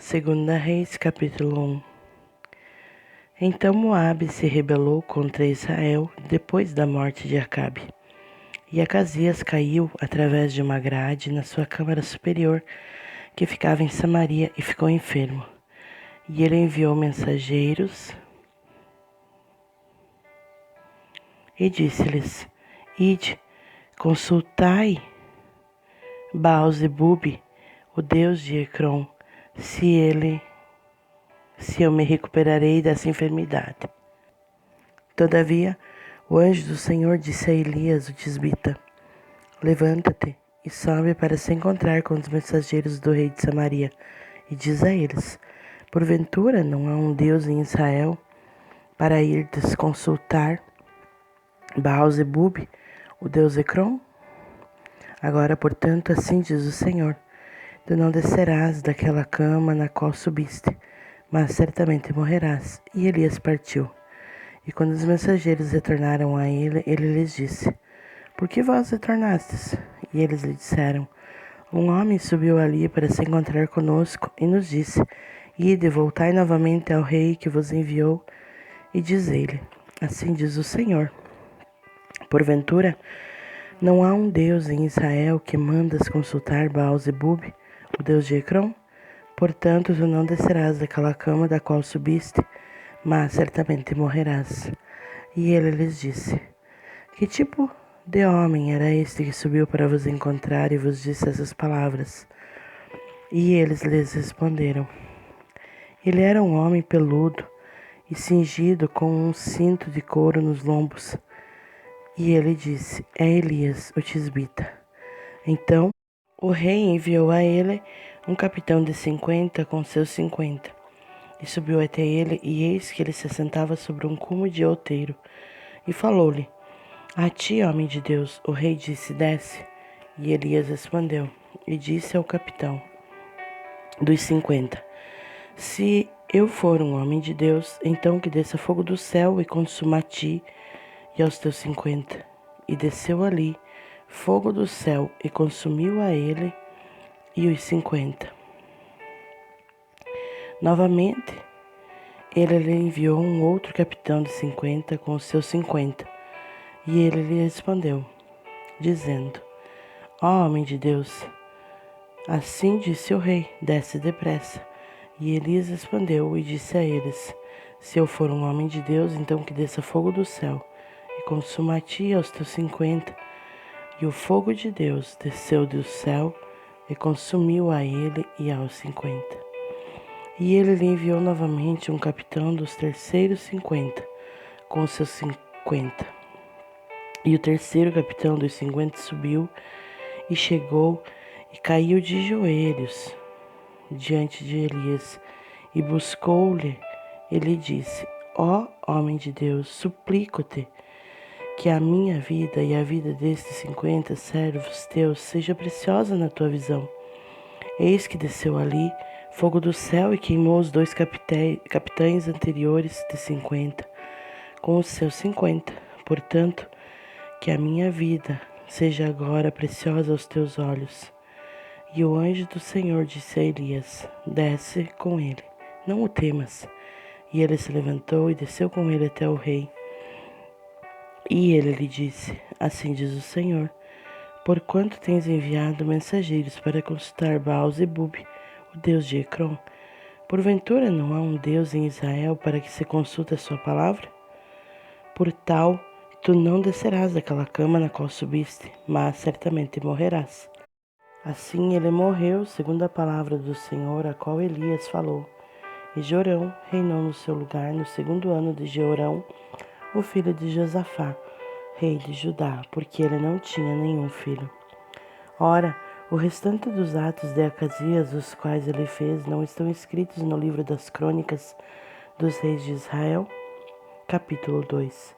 Segunda Reis, capítulo 1. Então Moabe se rebelou contra Israel depois da morte de Acabe. E Acasias caiu através de uma grade na sua câmara superior, que ficava em Samaria, e ficou enfermo. E ele enviou mensageiros e disse-lhes: Ide, consultai Baal-zebub, o deus de Ecrom, se eu me recuperarei dessa enfermidade. Todavia, o anjo do Senhor disse a Elias, o tisbita: Levanta-te e sobe para se encontrar com os mensageiros do rei de Samaria, e diz a eles: Porventura não há um Deus em Israel para ir consultar Baal-zebub, o deus Ecrom? Agora, portanto, assim diz o Senhor: Tu não descerás daquela cama na qual subiste, mas certamente morrerás. E Elias partiu. E quando os mensageiros retornaram a ele, ele lhes disse: Por que vós retornastes? E eles lhe disseram: Um homem subiu ali para se encontrar conosco e nos disse: Ide, voltai novamente ao rei que vos enviou, e dizei-lhe: Assim diz o Senhor: Porventura, não há um Deus em Israel que mandas consultar Baal-zebub, o deus de Ecrom? Portanto, tu não descerás daquela cama da qual subiste, mas certamente morrerás. E ele lhes disse: Que tipo de homem era este que subiu para vos encontrar e vos disse essas palavras? E eles lhes responderam: Ele era um homem peludo e cingido com um cinto de couro nos lombos. E ele disse: É Elias, o tisbita. Então o rei enviou a ele um capitão de 50 com seus 50. E subiu até ele, e eis que ele se sentava sobre um cume de outeiro. E falou-lhe: A ti, homem de Deus. O rei disse: Desce. E Elias respondeu e disse ao capitão dos 50: Se eu for um homem de Deus, então que desça fogo do céu e consuma a ti e aos teus 50. E desceu ali fogo do céu e consumiu a ele e os 50. Novamente, ele lhe enviou um outro capitão de 50 com os seus 50. E ele lhe respondeu, dizendo: Ó homem de Deus, assim disse o rei: Desce depressa. E Elias respondeu e disse a eles: Se eu for um homem de Deus, então que desça fogo do céu e consuma a ti e aos teus 50. E o fogo de Deus desceu do céu e consumiu a ele e aos 50. E ele lhe enviou novamente um capitão dos terceiros 50 com os seus 50. E o terceiro capitão dos 50 subiu e chegou e caiu de joelhos diante de Elias e buscou-lhe. Ele disse: Ó homem de Deus, suplico-te que a minha vida e a vida destes 50 servos teus seja preciosa na tua visão. Eis que desceu ali fogo do céu e queimou os dois capitães anteriores de 50 com os seus 50. Portanto, que a minha vida seja agora preciosa aos teus olhos. E o anjo do Senhor disse a Elias: Desce com ele, não o temas. E ele se levantou e desceu com ele até o rei. E ele lhe disse: Assim diz o Senhor: Porquanto tens enviado mensageiros para consultar Baal-zebub, o deus de Ecrom? Porventura não há um Deus em Israel para que se consulte a sua palavra? Por tal, tu não descerás daquela cama na qual subiste, mas certamente morrerás. Assim ele morreu, segundo a palavra do Senhor, a qual Elias falou. E Jorão reinou no seu lugar no 2º ano de Jeorão, o filho de Josafá, rei de Judá, porque ele não tinha nenhum filho. Ora, o restante dos atos de Acasias, os quais ele fez, não estão escritos no livro das crônicas dos reis de Israel? Capítulo 2.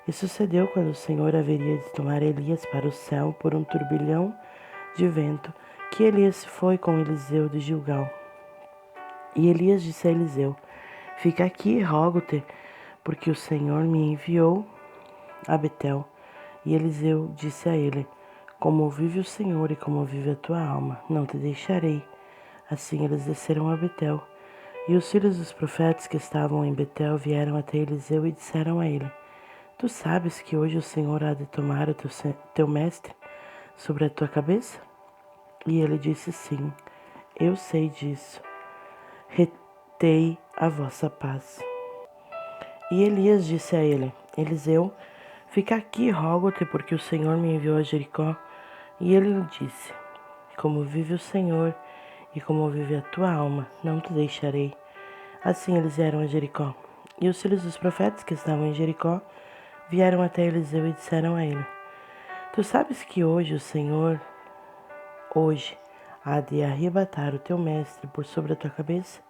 E sucedeu quando o Senhor haveria de tomar Elias para o céu por um turbilhão de vento, que Elias se foi com Eliseu de Gilgal. E Elias disse a Eliseu: Fica aqui, rogo-te, porque o Senhor me enviou a Betel. E Eliseu disse a ele: Como vive o Senhor e como vive a tua alma, não te deixarei, Assim eles desceram a Betel. E os filhos dos profetas que estavam em Betel vieram até Eliseu e disseram a ele: Tu sabes que hoje o Senhor há de tomar o teu mestre sobre a tua cabeça? E ele disse: Sim, eu sei disso. Retei a vossa paz. E Elias disse a ele: Eliseu, fica aqui, rogo-te, porque o Senhor me enviou a Jericó. E ele lhe disse: Como vive o Senhor e como vive a tua alma, não te deixarei. Assim eles vieram a Jericó. E os filhos dos profetas que estavam em Jericó vieram até Eliseu e disseram a ele: Tu sabes que hoje o Senhor, hoje, há de arrebatar o teu mestre por sobre a tua cabeça?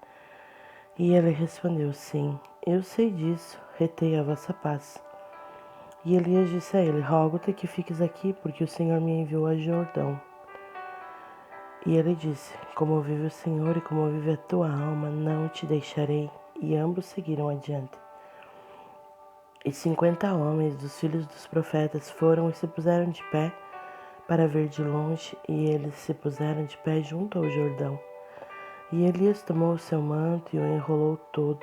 E ele respondeu: Sim, eu sei disso, retei a vossa paz. E Elias disse a ele: Rogo-te que fiques aqui, porque o Senhor me enviou a Jordão. E ele disse: Como vive o Senhor e como vive a tua alma, não te deixarei. E ambos seguiram adiante. E 50 homens dos filhos dos profetas foram e se puseram de pé para ver de longe, e eles se puseram de pé junto ao Jordão. E Elias tomou o seu manto e o enrolou todo,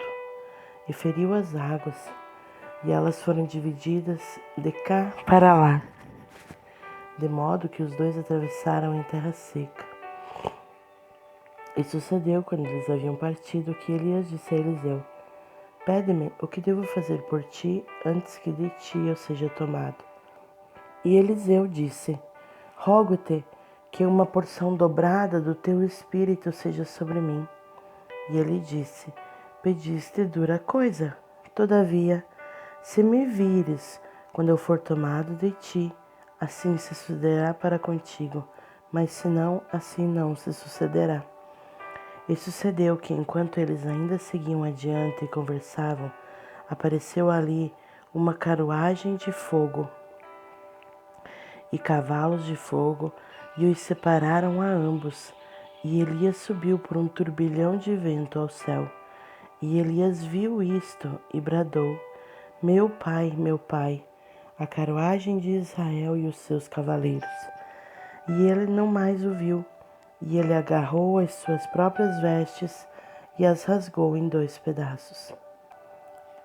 e feriu as águas, e elas foram divididas de cá para lá, de modo que os dois atravessaram em terra seca. E sucedeu, quando eles haviam partido, que Elias disse a Eliseu: Pede-me o que devo fazer por ti antes que de ti eu seja tomado. E Eliseu disse: Rogo-te que uma porção dobrada do teu espírito seja sobre mim. E ele disse: Pediste dura coisa. Todavia, se me vires quando eu for tomado de ti, assim se sucederá para contigo, mas se não, assim não se sucederá. E sucedeu que, enquanto eles ainda seguiam adiante e conversavam, apareceu ali uma carruagem de fogo e cavalos de fogo, e os separaram a ambos. E Elias subiu por um turbilhão de vento ao céu. E Elias viu isto e bradou: meu pai, a carruagem de Israel e os seus cavaleiros. E ele não mais o viu. E ele agarrou as suas próprias vestes e as rasgou em 2 pedaços.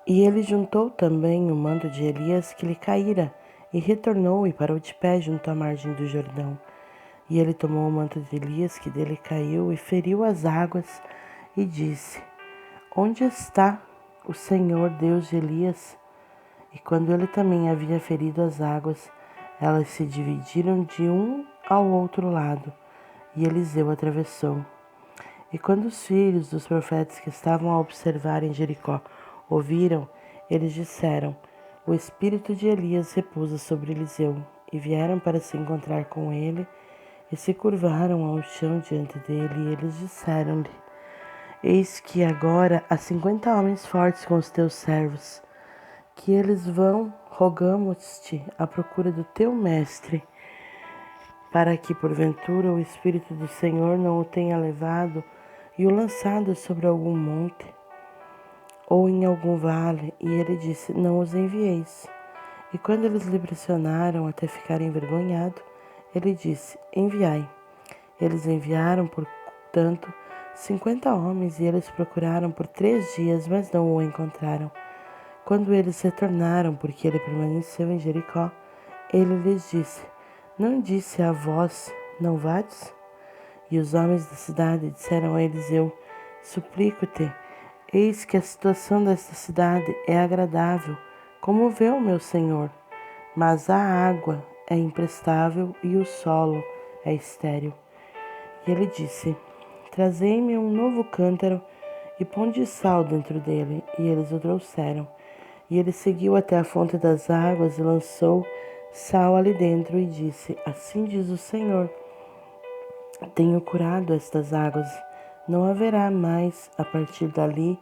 E ele juntou também o manto de Elias que lhe caíra, e retornou e parou de pé junto à margem do Jordão. E ele tomou o manto de Elias que dele caiu e feriu as águas e disse: Onde está o Senhor Deus de Elias? E quando ele também havia ferido as águas, elas se dividiram de um ao outro lado, e Eliseu atravessou. E quando os filhos dos profetas que estavam a observar em Jericó ouviram, eles disseram: O espírito de Elias repousa sobre Eliseu. E vieram para se encontrar com ele, e se curvaram ao chão diante dele, e eles disseram-lhe: Eis que agora há 50 homens fortes com os teus servos, que eles vão, rogamos-te, à procura do teu mestre, para que porventura o Espírito do Senhor não o tenha levado e o lançado sobre algum monte ou em algum vale. E ele disse: Não os envieis. E quando eles lhe pressionaram até ficar envergonhado, ele disse: Enviai. Eles enviaram, portanto, 50 homens, e eles procuraram por 3 dias, mas não o encontraram. Quando eles retornaram, porque ele permaneceu em Jericó, ele lhes disse: Não disse a vós, não vades? E os homens da cidade disseram a Eliseu: Suplico-te, eis que a situação desta cidade é agradável, como vê o meu senhor, mas a água é imprestável e o solo é estéril. E ele disse: Trazei-me um novo cântaro e ponde sal dentro dele. E eles o trouxeram. E ele seguiu até a fonte das águas e lançou sal ali dentro e disse: Assim diz o Senhor: Tenho curado estas águas. Não haverá mais, a partir dali,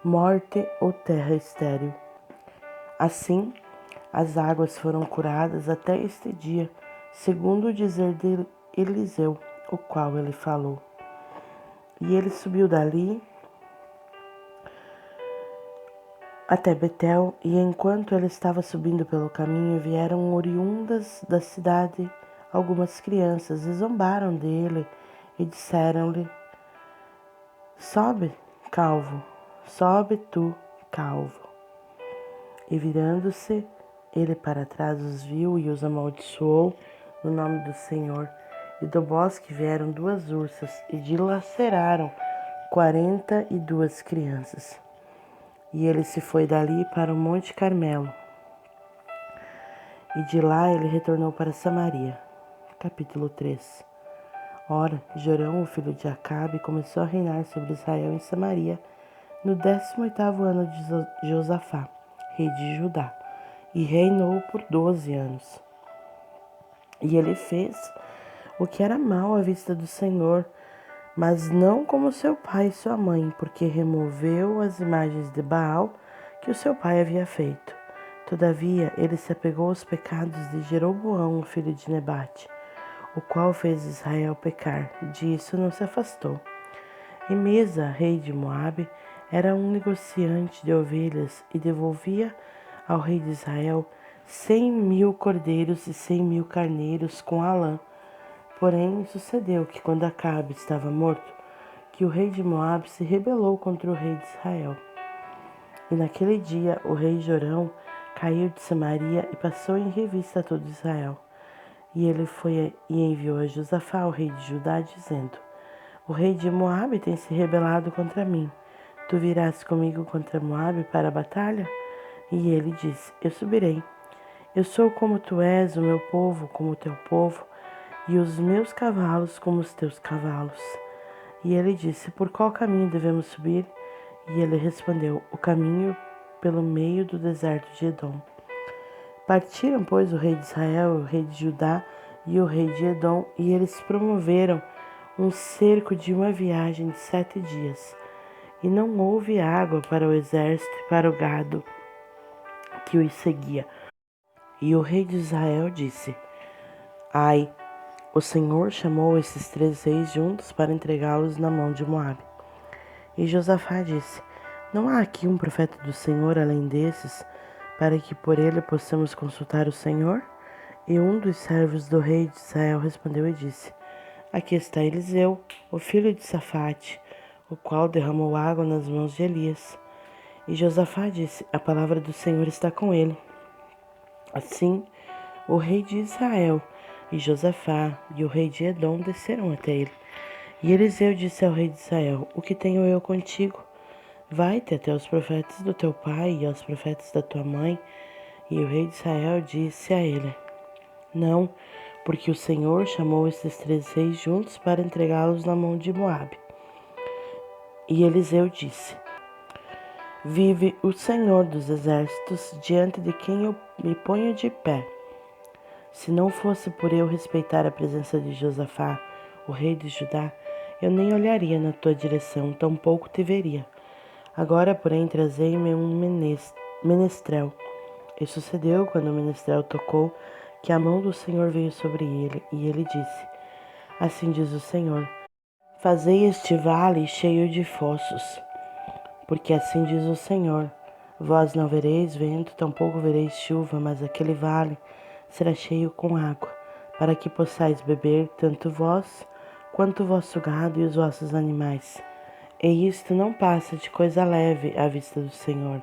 morte ou terra estéril. Assim, as águas foram curadas até este dia, segundo o dizer de Eliseu, o qual ele falou. E ele subiu dali até Betel, e enquanto ele estava subindo pelo caminho, vieram oriundas da cidade algumas crianças, e zombaram dele, e disseram-lhe: Sobe, calvo, sobe tu, calvo. E virando-se ele para trás os viu e os amaldiçoou no nome do Senhor. E do bosque vieram 2 ursas e dilaceraram 42 crianças. E ele se foi dali para o Monte Carmelo. E de lá ele retornou para Samaria. Capítulo 3. Ora, Jorão, o filho de Acabe, começou a reinar sobre Israel em Samaria no 18º ano de Josafá, rei de Judá, e reinou por 12 anos. E ele fez o que era mal à vista do Senhor, mas não como seu pai e sua mãe, porque removeu as imagens de Baal que o seu pai havia feito. Todavia, ele se apegou aos pecados de Jeroboão, o filho de Nebate, o qual fez Israel pecar. Disso não se afastou. E Mesa, rei de Moabe, era um negociante de ovelhas e devolvia ao rei de Israel 100.000 cordeiros e 100.000 carneiros com a lã. Porém, sucedeu que quando Acabe estava morto, que o rei de Moabe se rebelou contra o rei de Israel. E naquele dia o rei Jorão caiu de Samaria e passou em revista a todo Israel. E ele foi e enviou a Josafá, o rei de Judá, dizendo: O rei de Moabe tem se rebelado contra mim. Tu virás comigo contra Moabe para a batalha? E ele disse: Eu subirei. Eu sou como tu és, o meu povo como o teu povo, e os meus cavalos como os teus cavalos. E ele disse: Por qual caminho devemos subir? E ele respondeu: O caminho pelo meio do deserto de Edom. Partiram, pois, o rei de Israel, o rei de Judá e o rei de Edom, e eles promoveram um cerco de uma viagem de 7 dias. E não houve água para o exército e para o gado que os seguia. E o rei de Israel disse: Ai, o Senhor chamou esses 3 reis juntos para entregá-los na mão de Moabe. E Josafá disse: Não há aqui um profeta do Senhor além desses, para que por ele possamos consultar o Senhor? E um dos servos do rei de Israel respondeu e disse: Aqui está Eliseu, o filho de Safate, o qual derramou água nas mãos de Elias. E Josafá disse: A palavra do Senhor está com ele. Assim, o rei de Israel e Josafá e o rei de Edom desceram até ele. E Eliseu disse ao rei de Israel: O que tenho eu contigo? Vai-te até os profetas do teu pai e aos profetas da tua mãe. E o rei de Israel disse a ele: Não, porque o Senhor chamou esses 3 reis juntos para entregá-los na mão de Moabe. E Eliseu disse: Vive o Senhor dos exércitos, diante de quem eu me ponho de pé. Se não fosse por eu respeitar a presença de Josafá, o rei de Judá, eu nem olharia na tua direção, tampouco te veria. Agora, porém, trazei-me um menestrel. E sucedeu, quando o menestrel tocou, que a mão do Senhor veio sobre ele, e ele disse: Assim diz o Senhor: Fazei este vale cheio de fossos, porque assim diz o Senhor: Vós não vereis vento, tampouco vereis chuva, mas aquele vale será cheio com água, para que possais beber, tanto vós quanto o vosso gado e os vossos animais. E isto não passa de coisa leve à vista do Senhor.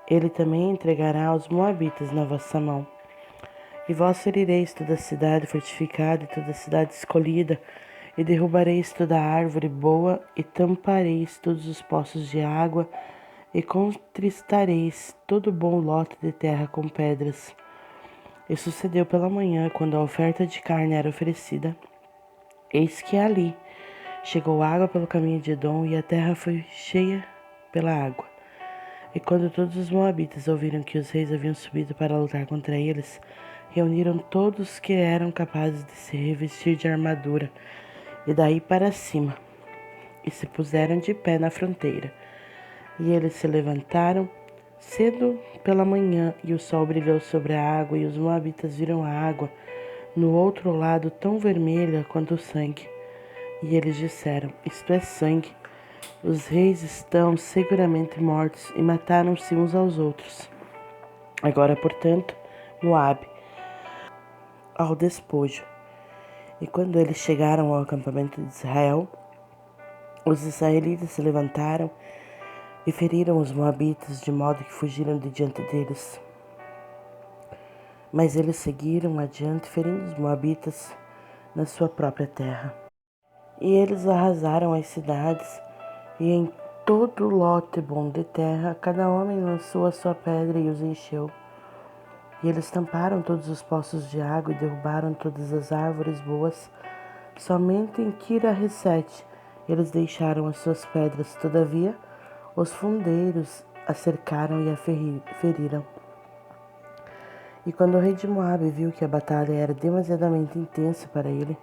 Ele também entregará os moabitas na vossa mão. E vós ferireis toda a cidade fortificada e toda a cidade escolhida, e derrubareis toda árvore boa, e tampareis todos os poços de água, e contristareis todo bom lote de terra com pedras. E sucedeu pela manhã, quando a oferta de carne era oferecida, eis que ali chegou água pelo caminho de Edom, e a terra foi cheia pela água. E quando todos os moabitas ouviram que os reis haviam subido para lutar contra eles, reuniram todos que eram capazes de se revestir de armadura, e daí para cima, e se puseram de pé na fronteira. E eles se levantaram cedo pela manhã, e o sol brilhou sobre a água, e os moabitas viram a água no outro lado tão vermelha quanto o sangue. E eles disseram: Isto é sangue. Os reis estão seguramente mortos, e mataram-se uns aos outros. Agora, portanto, Moabe, ao despojo. E quando eles chegaram ao acampamento de Israel, Os israelitas se levantaram e feriram os moabitas, de modo que fugiram de diante deles. Mas eles seguiram adiante, ferindo os moabitas na sua própria terra. E eles arrasaram as cidades, e em todo lote bom de terra, cada homem lançou a sua pedra e os encheu. E eles tamparam todos os poços de água e derrubaram todas as árvores boas. Somente em Kira-Resete eles deixaram as suas pedras. Todavia, os fundeiros a cercaram e a feriram. E quando o rei de Moabe viu que a batalha era demasiadamente intensa para ele,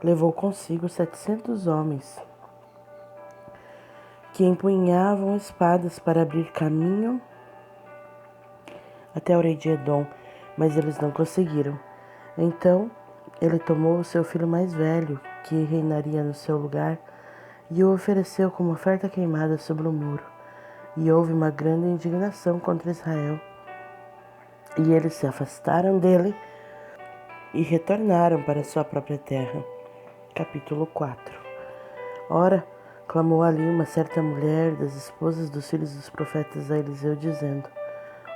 levou consigo 700 homens que empunhavam espadas para abrir caminho até o rei de Edom, mas eles não conseguiram. Então ele tomou o seu filho mais velho, que reinaria no seu lugar, e o ofereceu como oferta queimada sobre o muro. E houve uma grande indignação contra Israel. E eles se afastaram dele e retornaram para sua própria terra. Capítulo 4. Ora, clamou ali uma certa mulher das esposas dos filhos dos profetas a Eliseu, dizendo: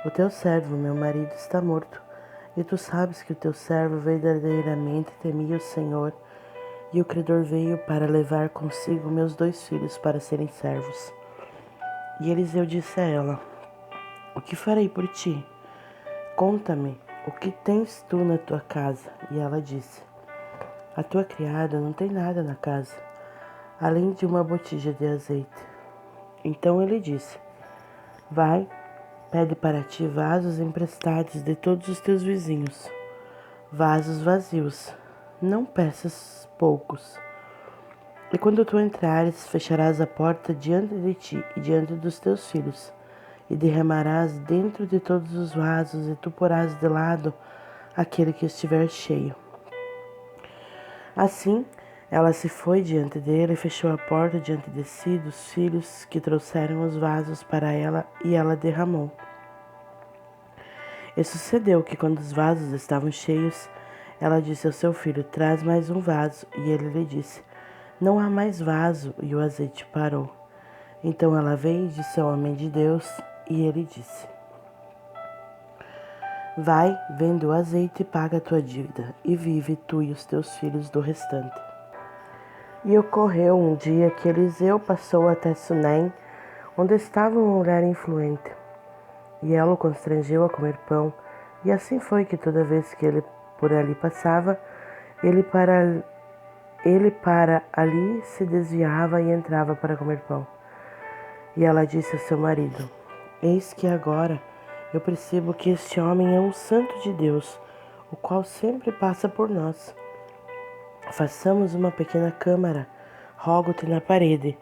O teu servo, meu marido, está morto, e tu sabes que o teu servo verdadeiramente temia o Senhor, e o credor veio para levar consigo meus 2 filhos para serem servos. E Eliseu disse a ela: O que farei por ti? Conta-me, o que tens tu na tua casa? E ela disse: A tua criada não tem nada na casa, além de uma botija de azeite. Então ele disse: Vai, pede para ti vasos emprestados de todos os teus vizinhos, vasos vazios, não peças poucos. E quando tu entrares, fecharás a porta diante de ti e diante dos teus filhos, e derramarás dentro de todos os vasos, e tu porás de lado aquele que estiver cheio. Assim, ela se foi diante dele e fechou a porta diante de si dos filhos que trouxeram os vasos para ela, e ela derramou. E sucedeu que, quando os vasos estavam cheios, ela disse ao seu filho: Traz mais um vaso. E ele lhe disse: Não há mais vaso. E o azeite parou. Então ela veio e disse ao homem de Deus, e ele disse: Vai, vende o azeite e paga a tua dívida, e vive tu e os teus filhos do restante. E ocorreu um dia que Eliseu passou até Sunem, onde estava uma mulher influente, e ela o constrangeu a comer pão. E assim foi que toda vez que ele por ali passava, ele para ali se desviava e entrava para comer pão. E ela disse ao seu marido: Eis que agora eu percebo que este homem é um santo de Deus, o qual sempre passa por nós. Façamos uma pequena câmara, rogo-te, na parede,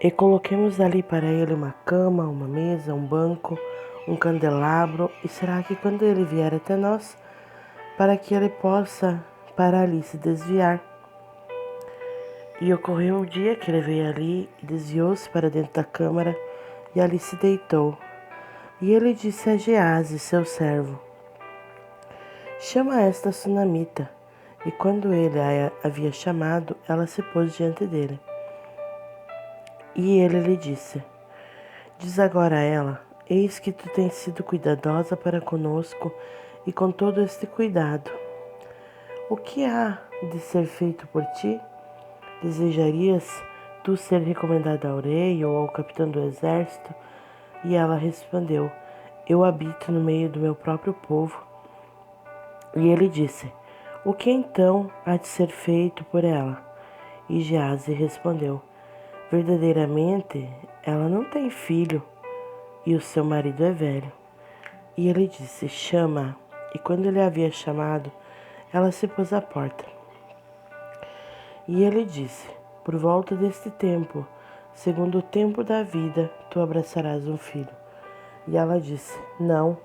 e coloquemos ali para ele uma cama, uma mesa, um banco, um candelabro, e será que quando ele vier até nós, para que ele possa para ali se desviar? E ocorreu um dia que ele veio ali e desviou-se para dentro da câmara, e ali se deitou. E ele disse a Gease, seu servo: Chama esta sunamita. E quando ele a havia chamado, ela se pôs diante dele. E ele lhe disse: Diz agora a ela: Eis que tu tens sido cuidadosa para conosco, e com todo este cuidado, o que há de ser feito por ti? Desejarias tu ser recomendada ao rei ou ao capitão do exército? E ela respondeu: Eu habito no meio do meu próprio povo. E ele disse: O que então há de ser feito por ela? E Gease respondeu: Verdadeiramente, ela não tem filho, e o seu marido é velho. E ele disse: Chama-a. E quando ele a havia chamado, ela se pôs à porta. E ele disse: Por volta deste tempo, segundo o tempo da vida, tu abraçarás um filho. E ela disse: Não,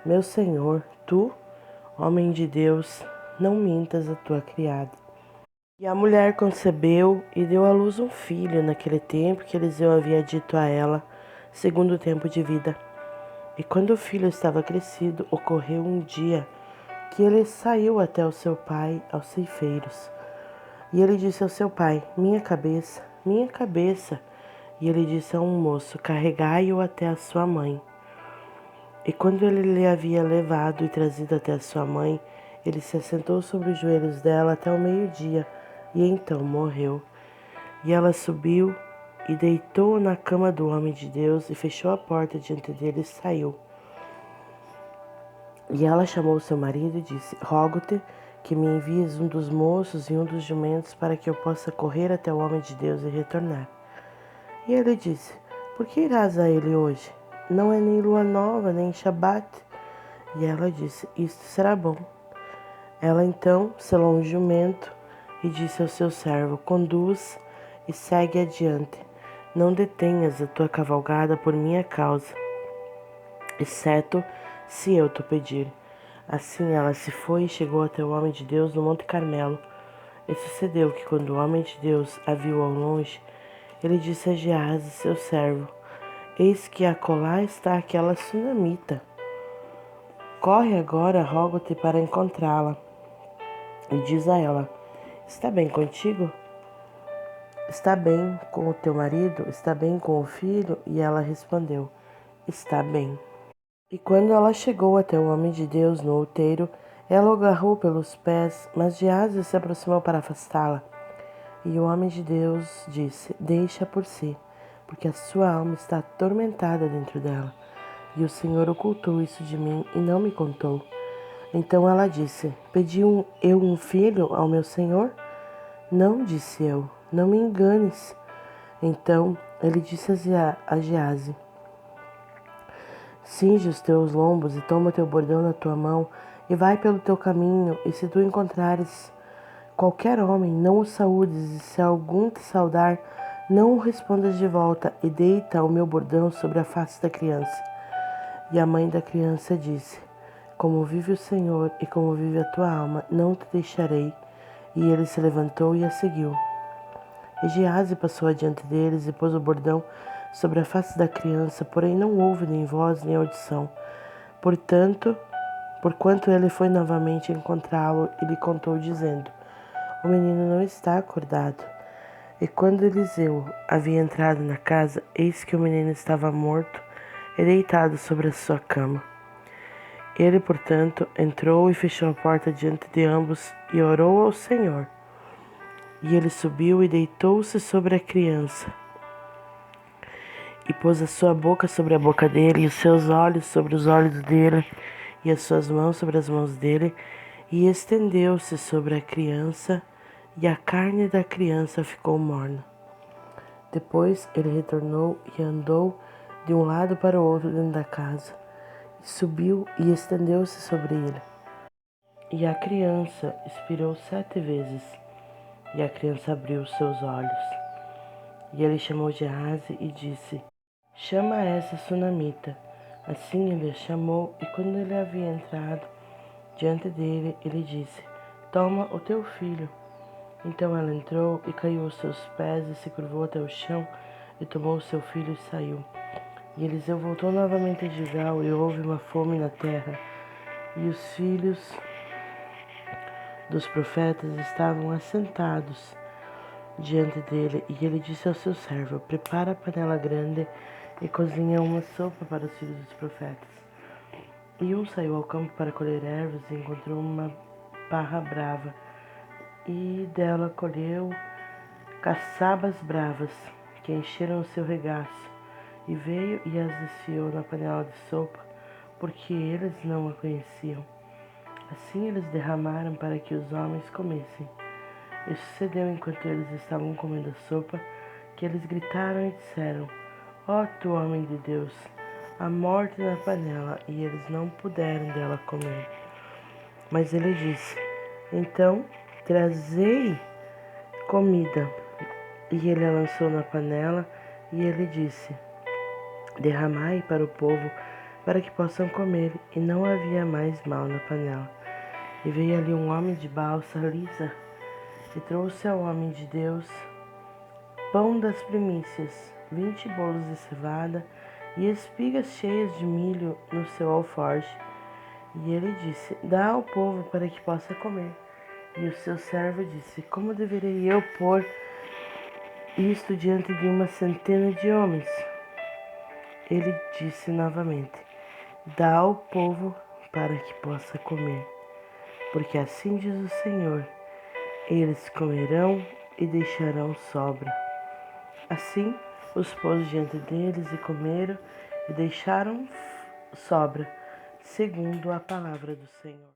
meu senhor, tu, homem de Deus, não mintas a tua criada. E a mulher concebeu e deu à luz um filho naquele tempo que Eliseu havia dito a ela, segundo o tempo de vida. E quando o filho estava crescido, ocorreu um dia que ele saiu até o seu pai aos ceifeiros. E ele disse ao seu pai: Minha cabeça. minha cabeça. E ele disse a um moço: carregai-o até a sua mãe. E quando ele lhe havia levado e trazido até a sua mãe, ele se assentou sobre os joelhos dela até o meio-dia, e então morreu. E ela subiu e deitou na cama do homem de Deus, e fechou a porta diante dele e saiu. E ela chamou seu marido e disse: rogo-te que me envies um dos moços e um dos jumentos, para que eu possa correr até o homem de Deus e retornar. E ele disse: por que irás a ele hoje? Não é nem lua nova, nem Shabat. E ela disse: isto será bom. Ela então selou um jumento e disse ao seu servo: conduz e segue adiante. Não detenhas a tua cavalgada por minha causa, exceto se eu te pedir. Assim ela se foi e chegou até o homem de Deus no Monte Carmelo. E sucedeu que, quando o homem de Deus a viu ao longe, ele disse a Geazi, seu servo: eis que acolá está aquela sunamita. Corre agora, rogo-te, para encontrá-la. E diz a ela: está bem contigo? Está bem com o teu marido? Está bem com o filho? E ela respondeu: está bem. E quando ela chegou até o homem de Deus no outeiro, ela o agarrou pelos pés, mas Geazi se aproximou para afastá-la. E o homem de Deus disse: deixa por si, porque a sua alma está atormentada dentro dela. E o Senhor ocultou isso de mim e não me contou. Então ela disse: pedi eu um filho ao meu senhor? Não, disse eu, não me enganes. Então ele disse a Geazi: cinge os teus lombos e toma teu bordão na tua mão e vai pelo teu caminho, e se tu encontrares qualquer homem, não o saúdes, e se algum te saudar, não o respondas de volta, e deita o meu bordão sobre a face da criança. E a mãe da criança disse: como vive o Senhor e como vive a tua alma, não te deixarei. E ele se levantou e a seguiu. E Geazi passou adiante deles e pôs o bordão sobre a face da criança, porém não houve nem voz nem audição. Porquanto ele foi novamente encontrá-lo e lhe contou, dizendo: o menino não está acordado. E quando Eliseu havia entrado na casa, eis que o menino estava morto e deitado sobre a sua cama. Ele, portanto, entrou e fechou a porta diante de ambos e orou ao Senhor. E ele subiu e deitou-se sobre a criança, e pôs a sua boca sobre a boca dele, e os seus olhos sobre os olhos dele, e as suas mãos sobre as mãos dele, e estendeu-se sobre a criança, e a carne da criança ficou morna. Depois ele retornou e andou de um lado para o outro dentro da casa, e subiu e estendeu-se sobre ele. E a criança expirou 7 vezes, e a criança abriu os seus olhos. E ele chamou Geazi e disse: chama essa sunamita. Assim ele a chamou, e quando ele havia entrado diante dele, ele disse: toma o teu filho. Então ela entrou e caiu aos seus pés e se curvou até o chão, e tomou o seu filho e saiu. E Eliseu voltou novamente a Gilgal, e houve uma fome na terra, e os filhos dos profetas estavam assentados diante dele, e ele disse ao seu servo: prepara a panela grande e cozinha uma sopa para os filhos dos profetas. E um saiu ao campo para colher ervas e encontrou uma parra brava, e dela colheu caçabas bravas, que encheram o seu regaço, e veio e as desfiou na panela de sopa, porque eles não a conheciam. Assim eles derramaram para que os homens comessem. E sucedeu, enquanto eles estavam comendo a sopa, que eles gritaram e disseram: ó tu homem de Deus, a morte na panela, e eles não puderam dela comer. Mas ele disse: então trazei comida. E ele a lançou na panela, e ele disse: derramai para o povo, para que possam comer. E não havia mais mal na panela. E veio ali um homem de Baal Salisa, e trouxe ao homem de Deus pão das primícias, 20 bolos de cevada e espigas cheias de milho no seu alforje. E ele disse: dá ao povo para que possa comer. E o seu servo disse: como deverei eu pôr isto diante de uma centena de homens. Ele disse novamente: dá ao povo para que possa comer, porque assim diz o Senhor: eles comerão e deixarão sobra. Assim os pôs diante deles e comeram e deixaram sobra, segundo a palavra do Senhor.